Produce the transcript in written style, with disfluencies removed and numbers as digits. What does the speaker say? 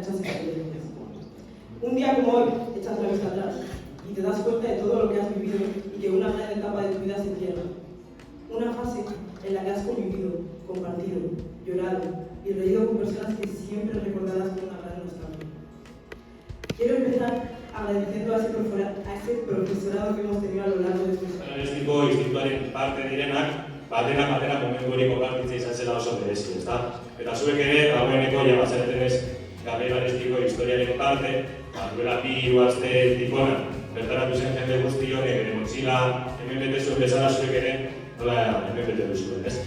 muchas experiencias. Un día como hoy, echas la vista atrás y te das cuenta de todo lo que has vivido y que una gran etapa de tu vida se cierra. Una fase en la que has convivido, compartido, llorado y reído con personas que siempre recordarás con una gran nostalgia. Quiero empezar agradeciendo a ese profesorado que hemos tenido a lo largo de estos años. Estiko institutuaren parte direnak, batera momentu hori konpartitzea izan zela oso berezi, ezta? Eta zuek ere, dagoeneko jabazaretenez Gabriel Arestiko historiaren parte, duela 2-3 aste tikona, bertaratu zen jende guzti honek, bere motxila, hemen bete zuen bezala zuek ere, nola hemen bete duzuen, ez?